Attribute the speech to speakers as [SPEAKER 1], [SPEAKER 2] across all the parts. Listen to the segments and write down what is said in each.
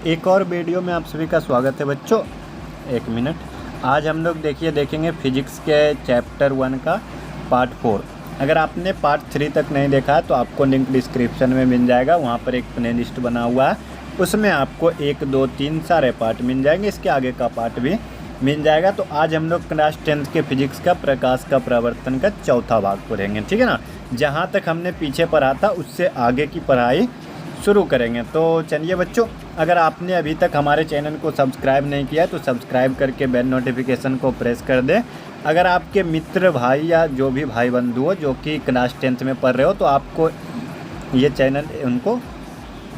[SPEAKER 1] एक और वीडियो में आप सभी का स्वागत है बच्चों। एक मिनट, आज हम लोग देखेंगे फिजिक्स के चैप्टर 1 का पार्ट 4। अगर आपने पार्ट 3 तक नहीं देखा है तो आपको लिंक डिस्क्रिप्शन में मिल जाएगा। वहाँ पर एक प्ले लिस्ट बना हुआ है, उसमें आपको 1, 2, 3 सारे पार्ट मिल जाएंगे। इसके आगे का पार्ट भी मिल जाएगा। तो आज हम लोग क्लास 10th के फिजिक्स का प्रकाश का प्रवर्तन का चौथा भाग पढ़ेंगे, ठीक है ना। जहाँ तक हमने पीछे पढ़ा था उससे आगे की पढ़ाई शुरू करेंगे। तो चलिए बच्चों, अगर आपने अभी तक हमारे चैनल को सब्सक्राइब नहीं किया तो सब्सक्राइब करके बेल नोटिफिकेशन को प्रेस कर दें। अगर आपके मित्र भाई या जो भी भाई बंधु हो जो कि क्लास 10th में पढ़ रहे हो तो आपको ये चैनल उनको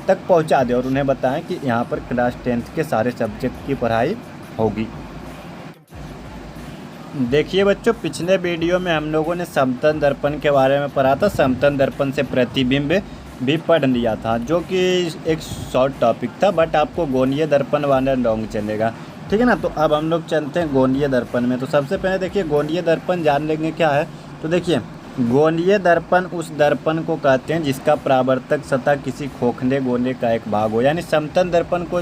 [SPEAKER 1] तक पहुंचा दें और उन्हें बताएं कि यहाँ पर क्लास 10th के सारे सब्जेक्ट की पढ़ाई होगी। देखिए बच्चों, पिछले वीडियो में हम लोगों ने समतल दर्पण के बारे में पढ़ा था। समतल दर्पण से प्रतिबिंब भी पढ़ लिया था, जो कि एक शॉर्ट टॉपिक था, बट आपको गोलीय दर्पण वाला लॉन्ग चलेगा, ठीक है ना। तो अब हम लोग चलते हैं गोलीय दर्पण में। तो सबसे पहले देखिए गोलीय दर्पण जान लेंगे क्या है। तो देखिए गोलीय दर्पण उस दर्पण को कहते हैं जिसका परावर्तक सतह किसी खोखले गोले का एक भाग हो। यानी समतल दर्पण को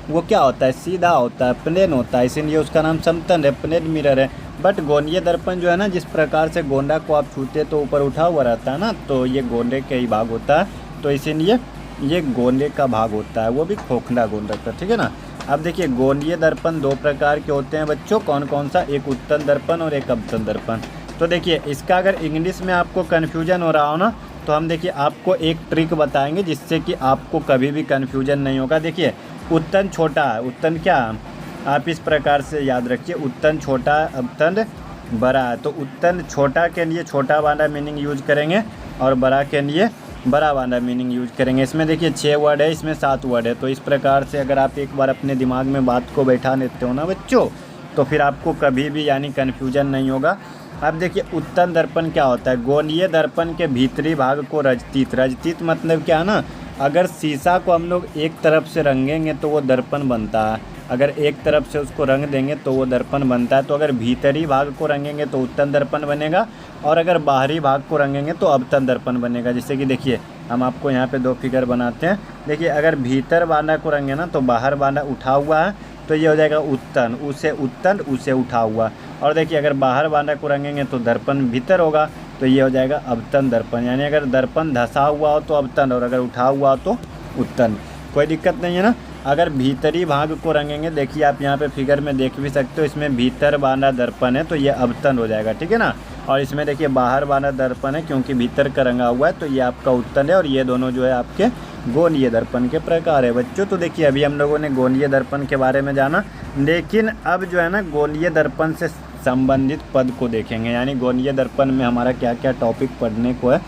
[SPEAKER 1] वो क्या होता है, सीधा होता है, प्लेन होता है, इसीलिए उसका नाम समतल है, प्लेन मिरर है। बट गोलीय दर्पण जो है ना, जिस प्रकार से गोंडा को आप छूते तो ऊपर उठा हुआ रहता है ना, तो ये गोंडे का ही भाग होता है, तो इसीलिए ये गोंडे का भाग होता है, वो भी खोखला गोंडा का, ठीक है ना। अब देखिए गोलीय दर्पण दो प्रकार के होते हैं बच्चों, कौन कौन सा, एक उत्तल दर्पण और एक अवतल दर्पण। तो देखिए इसका अगर इंग्लिश में आपको कन्फ्यूजन हो रहा हो ना, तो हम देखिए आपको एक ट्रिक बताएंगे जिससे कि आपको कभी भी कन्फ्यूजन नहीं होगा। देखिए उत्तल छोटा है, उत्तल क्या, आप इस प्रकार से याद रखिए, उत्तल छोटा है, अवतल बड़ा है। तो उत्तल छोटा के लिए छोटा वाला मीनिंग यूज करेंगे और बड़ा के लिए बड़ा वाला मीनिंग यूज करेंगे। इसमें देखिए 6 वर्ड है, इसमें 7 वर्ड है। तो इस प्रकार से अगर आप एक बार अपने दिमाग में बात को बैठा लेते हो ना बच्चों, तो फिर आपको कभी भी यानी कन्फ्यूजन नहीं होगा। अब देखिए उत्तल दर्पण क्या होता है, गोलीय दर्पण के भीतरी भाग को रजतीत, रजतीत मतलब क्या है ना, अगर शीशा को हम लोग एक तरफ से रंगेंगे तो वो दर्पण बनता है, अगर एक तरफ से उसको रंग देंगे तो वो दर्पण बनता है। तो अगर भीतरी भाग को रंगेंगे तो उत्तल दर्पण बनेगा और अगर बाहरी भाग को रंगेंगे तो अवतल दर्पण बनेगा। जैसे कि देखिए हम आपको यहाँ पे 2 फिगर बनाते हैं। देखिए अगर भीतर वाला को रंगे ना तो बाहर वाला उठा हुआ है, तो ये हो जाएगा उत्तल, उसे उठा हुआ। और देखिए अगर बाहर वाला को रंगेंगे तो दर्पण भीतर होगा, तो ये हो जाएगा अवतल दर्पण। यानी अगर दर्पण धंसा हुआ हो तो अवतल और अगर उठा हुआ हो तो उत्तल, कोई दिक्कत नहीं है ना। अगर भीतरी भाग को रंगेंगे, देखिए आप यहाँ पे फिगर में देख भी सकते हो, इसमें भीतर वाला दर्पण है तो ये अवतल हो जाएगा, ठीक है ना। और इसमें देखिए बाहर वाला दर्पण है, क्योंकि भीतर का रंगा हुआ है, तो ये आपका उत्तल है। और ये दोनों जो है आपके गोलीय दर्पण के प्रकार है बच्चों। तो देखिए अभी हम लोगों ने गोलीय दर्पण के बारे में जाना, लेकिन अब जो है ना गोलीय दर्पण से संबंधित पद को देखेंगे, यानी गोलीय दर्पण में हमारा क्या क्या टॉपिक पढ़ने को है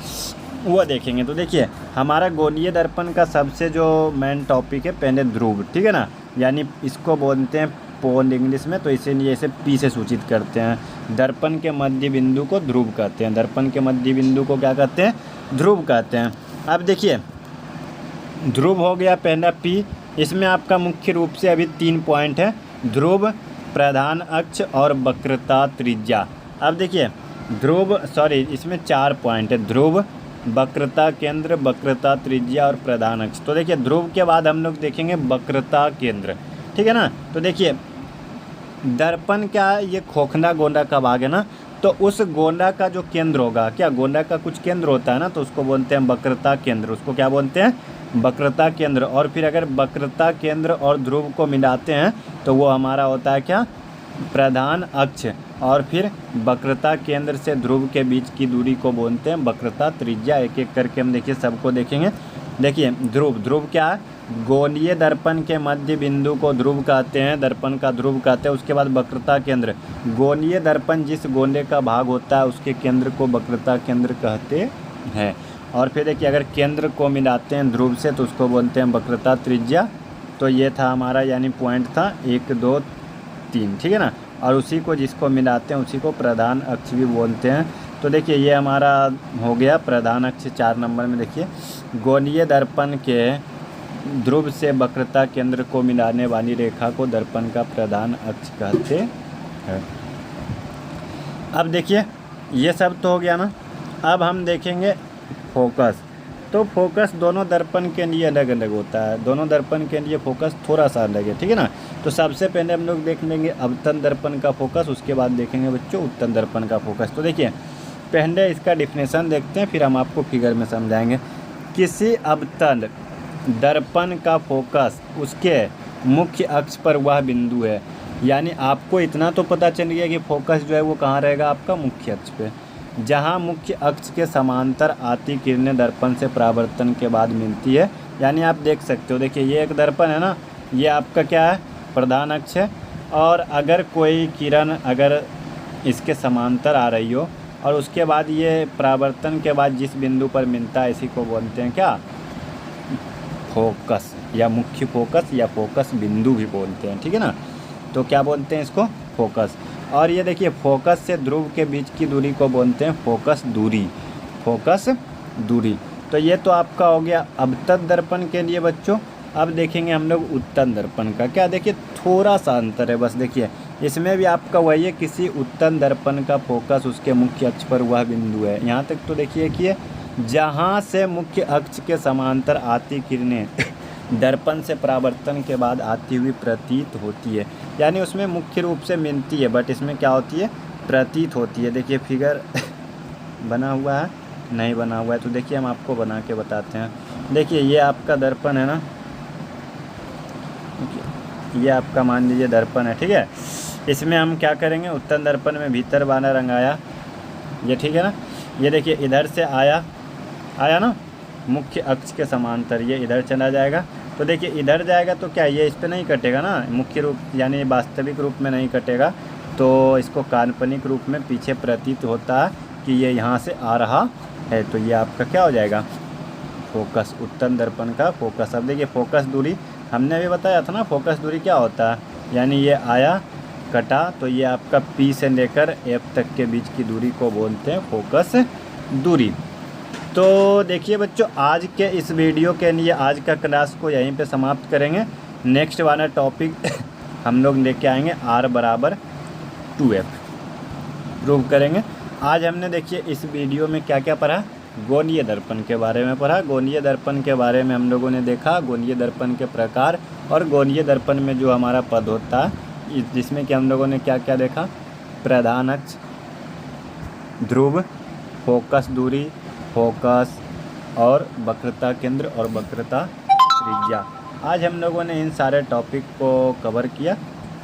[SPEAKER 1] वो देखेंगे। तो देखिए हमारा गोलीय दर्पण का सबसे जो मेन टॉपिक है पहले ध्रुव, ठीक है ना, यानी इसको बोलते हैं पोल इंग्लिश में, तो इसीलिए इसे पी से सूचित करते हैं। दर्पण के मध्य बिंदु को ध्रुव कहते हैं, दर्पण के मध्य बिंदु को क्या कहते हैं, ध्रुव कहते हैं। अब देखिए ध्रुव हो गया पहला पी, इसमें आपका मुख्य रूप से अभी 3 पॉइंट है, ध्रुव, प्रधान अक्ष और वक्रता त्रिज्या। अब देखिए इसमें 4 पॉइंट है, ध्रुव, वक्रता केंद्र, वक्रता त्रिज्या और प्रधान अक्ष। तो देखिए ध्रुव के बाद हम लोग देखेंगे वक्रता केंद्र, ठीक है ना। तो देखिए दर्पण क्या है, ये खोखला गोंडा का भाग है ना, तो उस गोंडा का जो केंद्र होगा, क्या गोंडा का कुछ केंद्र होता है ना, तो उसको बोलते हैं वक्रता केंद्र। उसको क्या बोलते हैं, वक्रता केंद्र। और फिर अगर वक्रता केंद्र और ध्रुव को मिलाते हैं तो वो हमारा होता है क्या, प्रधान अक्ष। और फिर वक्रता केंद्र से ध्रुव के बीच की दूरी को बोलते हैं वक्रता त्रिज्या। एक एक करके हम देखिए सबको देखेंगे। देखिए ध्रुव क्या है, गोलीय दर्पण के मध्य बिंदु को ध्रुव कहते हैं, दर्पण का ध्रुव कहते हैं। उसके बाद वक्रता केंद्र, गोलीय दर्पण जिस गोले का भाग होता है उसके केंद्र को वक्रता केंद्र कहते हैं। और फिर देखिए अगर केंद्र को मिलाते हैं ध्रुव से तो उसको बोलते हैं वक्रता त्रिज्या। तो ये था हमारा यानी पॉइंट था 1, 2, 3, ठीक है ना। और उसी को जिसको मिलाते हैं उसी को प्रधान अक्ष भी बोलते हैं। तो देखिए ये हमारा हो गया प्रधान अक्ष 4 नंबर में। देखिए गोलीय दर्पण के ध्रुव से वक्रता केंद्र को मिलाने वाली रेखा को दर्पण का प्रधान अक्ष कहते हैं। अब देखिए ये सब तो हो गया ना, अब हम देखेंगे फोकस। तो फोकस दोनों दर्पण के लिए अलग अलग होता है, दोनों दर्पण के लिए फोकस थोड़ा सा अलग है, ठीक है ना। तो सबसे पहले हम लोग देख लेंगे अवतल दर्पण का फोकस, उसके बाद देखेंगे बच्चों उत्तल दर्पण का फोकस। तो देखिए पहले इसका डिफिनेशन देखते हैं, फिर हम आपको फिगर में समझाएंगे। किसी अवतल दर्पण का फोकस उसके मुख्य अक्ष पर वह बिंदु है, यानी आपको इतना तो पता चल गया कि फोकस जो है वो कहाँ रहेगा, आपका मुख्य अक्ष पे, जहाँ मुख्य अक्ष के समांतर आती किरणें दर्पण से परावर्तन के बाद मिलती है। यानी आप देख सकते हो, देखिए ये एक दर्पण है ना, ये आपका क्या है, प्रधान अक्ष है, और अगर कोई किरण अगर इसके समांतर आ रही हो और उसके बाद ये परावर्तन के बाद जिस बिंदु पर मिलता है, इसी को बोलते हैं क्या, फोकस, या मुख्य फोकस, या फोकस बिंदु भी बोलते हैं, ठीक है ना। तो क्या बोलते हैं इसको, फोकस। और ये देखिए फोकस से ध्रुव के बीच की दूरी को बोलते हैं फोकस दूरी, फोकस दूरी। तो ये तो आपका हो गया अवतल दर्पण के लिए बच्चों। अब देखेंगे हम लोग उत्तल दर्पण का, क्या देखिए थोड़ा सा अंतर है बस। देखिए इसमें भी आपका वही है, किसी उत्तल दर्पण का फोकस उसके मुख्य अक्ष पर वह बिंदु है। यहाँ तक तो देखिए कि जहाँ से मुख्य अक्ष के समांतर आती किरणें दर्पण से परावर्तन के बाद आती हुई प्रतीत होती है, यानी उसमें मुख्य रूप से मिलती है, बट इसमें क्या होती है, प्रतीत होती है। देखिए फिगर बना हुआ है, नहीं बना हुआ है, तो देखिए हम आपको बना के बताते हैं। देखिए ये आपका दर्पण है ना, ये आपका मान लीजिए दर्पण है, ठीक है। इसमें हम क्या करेंगे, उत्तल दर्पण में भीतर वाला रंग आया, ये ठीक है ना। ये देखिए इधर से आया ना, मुख्य अक्ष के समांतर, ये इधर चला जाएगा। तो देखिए इधर जाएगा तो क्या ये इस पे नहीं कटेगा ना, मुख्य रूप यानी वास्तविक रूप में नहीं कटेगा, तो इसको काल्पनिक रूप में पीछे प्रतीत होता है कि ये यहाँ से आ रहा है। तो ये आपका क्या हो जाएगा, फोकस, उत्तल दर्पण का फोकस। अब देखिए फोकस दूरी हमने भी बताया था ना, फोकस दूरी क्या होता है, यानी ये आया कटा, तो ये आपका P से लेकर F तक के बीच की दूरी को बोलते हैं फोकस दूरी। तो देखिए बच्चों आज के इस वीडियो के लिए आज का क्लास को यहीं पे समाप्त करेंगे। नेक्स्ट वाला टॉपिक हम लोग लेके आएंगे R बराबर 2F प्रूव करेंगे। आज हमने देखिए इस वीडियो में क्या क्या पढ़ा, गोलीय दर्पण के बारे में पढ़ा। गोलीय दर्पण के बारे में हम लोगों ने देखा गोलीय दर्पण के प्रकार, और गोलीय दर्पण में जो हमारा पद होता है, जिसमें कि हम लोगों ने क्या क्या देखा, प्रधान अक्ष, ध्रुव, फोकस दूरी, फोकस और वक्रता केंद्र और वक्रता त्रिज्या। आज हम लोगों ने इन सारे टॉपिक को कवर किया।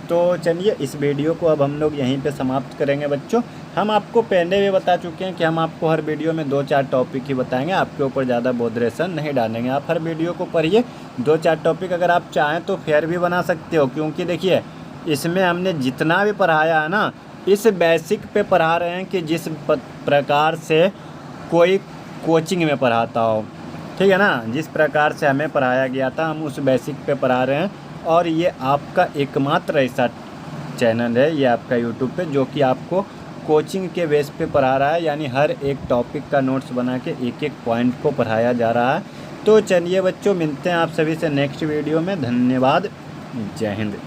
[SPEAKER 1] तो चलिए इस वीडियो को अब हम लोग यहीं पे समाप्त करेंगे बच्चों। हम आपको पहले भी बता चुके हैं कि हम आपको हर वीडियो में 2-4 टॉपिक ही बताएंगे, आपके ऊपर ज़्यादा बोधरेशन नहीं डालेंगे। आप हर वीडियो को पढ़िए, 2-4 टॉपिक अगर आप चाहें तो फेयर भी बना सकते हो, क्योंकि देखिए इसमें हमने जितना भी पढ़ाया है ना, इस बेसिक पे पढ़ा रहे हैं कि जिस प्रकार से कोई कोचिंग में पढ़ाता हो, ठीक है ना, जिस प्रकार से हमें पढ़ाया गया था हम उस बेसिक पे पढ़ा रहे हैं। और ये आपका एकमात्र ऐसा चैनल है, ये आपका यूट्यूब पे, जो कि आपको कोचिंग के बेस पे पढ़ा रहा है, यानी हर एक टॉपिक का नोट्स बना के एक एक पॉइंट को पढ़ाया जा रहा है। तो चलिए बच्चों मिलते हैं आप सभी से नेक्स्ट वीडियो में। धन्यवाद, जय हिंद।